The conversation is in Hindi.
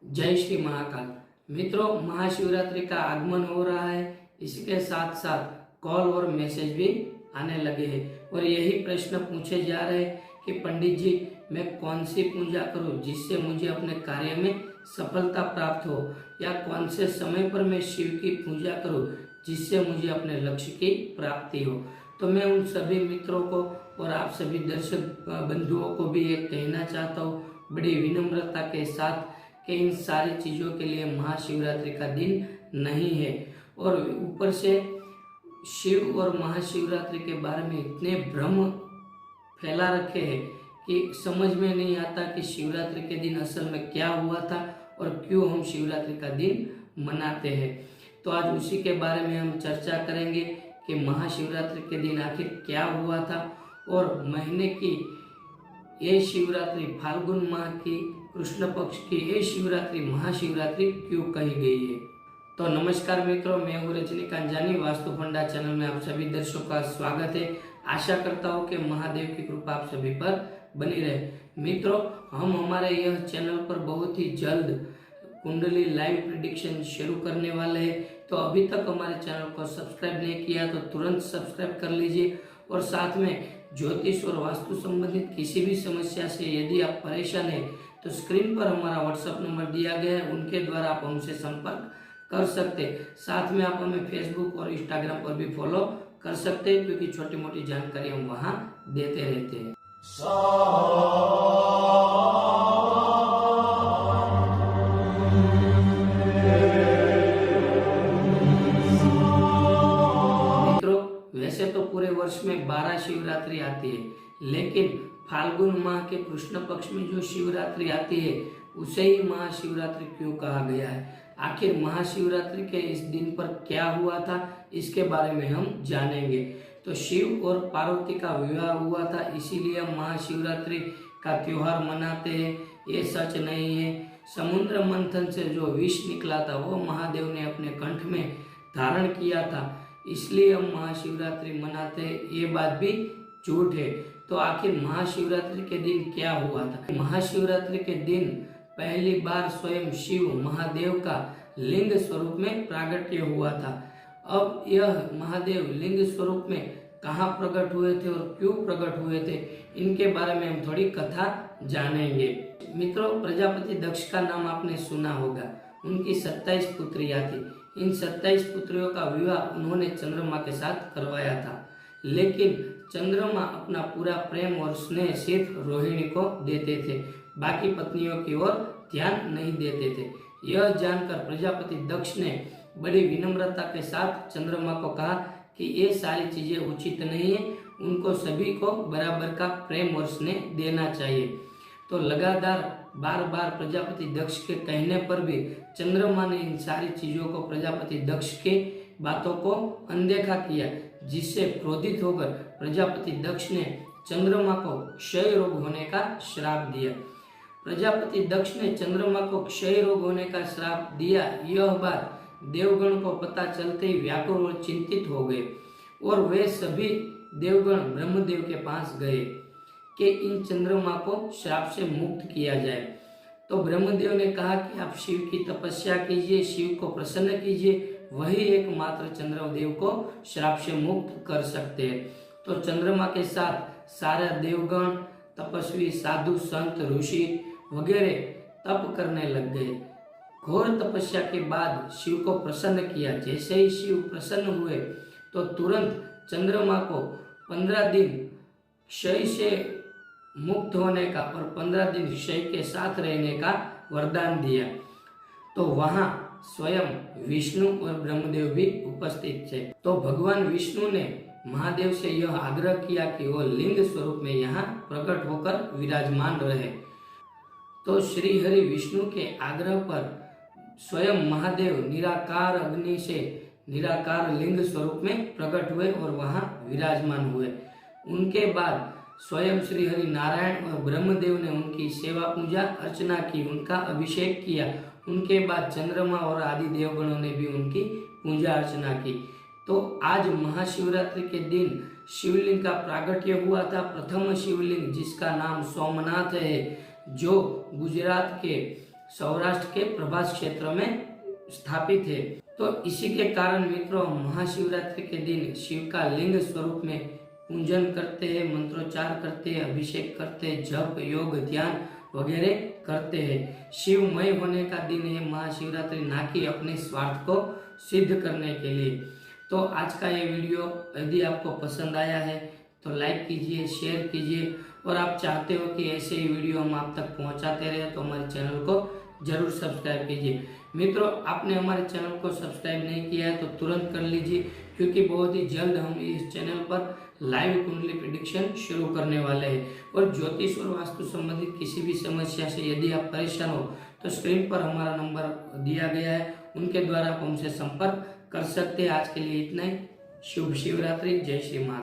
जय श्री महाकाल। मित्रों, महाशिवरात्रि का आगमन हो रहा है। इसके साथ साथ कॉल और मैसेज भी आने लगे हैं और यही प्रश्न पूछे जा रहे हैं कि पंडित जी, मैं कौन सी पूजा करूं जिससे मुझे अपने कार्य में सफलता प्राप्त हो, या कौन से समय पर मैं शिव की पूजा करूं जिससे मुझे अपने लक्ष्य की प्राप्ति हो। तो मैं उन सभी मित्रों को और आप सभी दर्शक बंधुओं को भी ये कहना चाहता हूँ बड़ी विनम्रता के साथ कि इन सारी चीज़ों के लिए महाशिवरात्रि का दिन नहीं है। और ऊपर से शिव और महाशिवरात्रि के बारे में इतने भ्रम फैला रखे हैं कि समझ में नहीं आता कि शिवरात्रि के दिन असल में क्या हुआ था और क्यों हम शिवरात्रि का दिन मनाते हैं। तो आज उसी के बारे में हम चर्चा करेंगे कि महाशिवरात्रि के दिन आखिर क्या हुआ था और महीने की ये शिवरात्रि, फाल्गुन माह की कृष्ण पक्ष की ये शिवरात्रि महाशिवरात्रि क्यों कही गई है। तो नमस्कार मित्रों, मैं हूँ रजनीकांत जानी। वास्तु फंडा चैनल में आप सभी दर्शकों का स्वागत है। आशा करता हूँ कि महादेव की कृपा आप सभी पर बनी रहे। मित्रों, हम हमारे यह चैनल पर बहुत ही जल्द कुंडली लाइव प्रेडिक्शन शुरू करने वाले हैं। तो अभी तक हमारे चैनल को सब्सक्राइब नहीं किया तो तुरंत सब्सक्राइब कर लीजिए और साथ में ज्योतिष और वास्तु संबंधित किसी भी समस्या से यदि आप परेशान हैं तो स्क्रीन पर हमारा व्हाट्सएप नंबर दिया गया है, उनके द्वारा आप हमसे संपर्क कर सकते हैं। साथ में आप हमें फेसबुक और इंस्टाग्राम पर भी फॉलो कर सकते हैं, क्योंकि छोटी मोटी जानकारी हम वहां देते रहते हैं। मित्रों, वैसे तो पूरे वर्ष में 12 शिवरात्रि आती है, लेकिन फाल्गुन माह के कृष्ण पक्ष में जो शिवरात्रि आती है उसे ही महाशिवरात्रि क्यों कहा गया है। आखिर महाशिवरात्रि के इस दिन पर क्या हुआ था, इसके बारे में हम जानेंगे। तो शिव और पार्वती का विवाह हुआ था, इसीलिए हम महाशिवरात्रि का त्योहार मनाते हैं, ये सच नहीं है। समुद्र मंथन से जो विष निकला था वो महादेव ने अपने कंठ में धारण किया था, इसलिए हम महाशिवरात्रि मनाते हैं, ये बात भी झूठ है। तो आखिर महाशिवरात्रि के दिन क्या हुआ था। महाशिवरात्रि के दिन पहली बार स्वयं शिव महादेव का लिंग स्वरूप में प्रागट्य हुआ था। अब यह महादेव लिंग स्वरूप में कहाँ प्रकट हुए थे और क्यों प्रकट हुए थे, इनके बारे में हम थोड़ी कथा जानेंगे। मित्रों, प्रजापति दक्ष का नाम आपने सुना होगा। उनकी 27 पुत्रियां थी। इन 27 पुत्रियों का विवाह उन्होंने चंद्रमा के साथ करवाया था, लेकिन चंद्रमा अपना पूरा प्रेम और स्नेह सिर्फ रोहिणी को देते थे, बाकी पत्नियों की ओर ध्यान नहीं देते थे। यह जानकर प्रजापति दक्ष ने बड़ी विनम्रता के साथ चंद्रमा को कहा कि ये सारी चीजें उचित नहीं है, उनको सभी को बराबर का प्रेम और स्नेह देना चाहिए। तो लगातार बार बार प्रजापति दक्ष के कहने पर भी चंद्रमा ने इन सारी चीजों को, प्रजापति दक्ष के बातों को अनदेखा किया, जिससे क्रोधित होकर प्रजापति दक्ष ने चंद्रमा को क्षय रोग होने का श्राप दिया। प्रजापति दक्ष ने चंद्रमा को क्षय रोग होने का श्राप दिया, यह बात देवगण को पता चलते ही व्याकुल और चिंतित हो गए और वे सभी देवगण ब्रह्मदेव के पास गए कि इन चंद्रमा को श्राप से मुक्त किया जाए। तो ब्रह्मदेव ने कहा कि आप शिव की तपस्या कीजिए, शिव को प्रसन्न कीजिए, वही एकमात्र चंद्रदेव को श्राप से मुक्त कर सकते हैं। तो चंद्रमा के साथ सारे देवगण, तपस्वी, साधु, संत, ऋषि वगैरह तप करने लग गए। घोर तपस्या के बाद शिव को प्रसन्न किया। जैसे ही शिव प्रसन्न हुए तो तुरंत चंद्रमा को 15 दिन क्षय से मुक्त होने का और 15 दिन क्षय के साथ रहने का वरदान दिया। तो वहां स्वयं विष्णु और ब्रह्मदेव भी उपस्थित थे। तो भगवान विष्णु ने महादेव से यह आग्रह किया कि वो लिंग स्वरूप में यहाँ प्रकट होकर विराजमान रहे। तो श्री हरि विष्णु के आग्रह पर स्वयं महादेव निराकार अग्नि से निराकार लिंग स्वरूप में प्रकट हुए और वहां विराजमान हुए। उनके बाद स्वयं श्री हरि नारायण और ब्रह्मदेव ने उनकी सेवा पूजा अर्चना की, उनका अभिषेक किया। उनके बाद चंद्रमा और आदि देवगणों ने भी उनकी पूजा अर्चना की। तो आज महाशिवरात्रि के दिन शिवलिंग का प्रागट्य हुआ था। प्रथम शिवलिंग जिसका नाम सोमनाथ है, जो गुजरात के सौराष्ट्र के प्रभास क्षेत्र में स्थापित है। तो इसी के कारण मित्रों महाशिवरात्रि के दिन शिव का लिंग स्वरूप में पूजन करते हैं, मंत्रोच्चार करते हैं, अभिषेक करते हैं, जप योग ध्यान वगैरह करते हैं। शिवमय होने का दिन है महाशिवरात्रि, ना कि अपने स्वार्थ को सिद्ध करने के लिए। तो आज का ये वीडियो यदि आपको पसंद आया है तो लाइक कीजिए, शेयर कीजिए, और आप चाहते हो कि ऐसे ही वीडियो हम आप तक पहुंचाते रहे तो हमारे चैनल को जरूर सब्सक्राइब कीजिए। मित्रों, आपने हमारे चैनल को सब्सक्राइब नहीं किया है तो तुरंत कर लीजिए, क्योंकि बहुत ही जल्द हम इस चैनल पर लाइव कुंडली प्रेडिक्शन शुरू करने वाले हैं। और ज्योतिष और वास्तु संबंधित किसी भी समस्या से यदि आप परेशान हो तो स्क्रीन पर हमारा नंबर दिया गया है, उनके द्वारा आप हमसे संपर्क कर सकते हैं। आज के लिए इतना ही। शुभ शिवरात्रि, जय श्री महाकाल।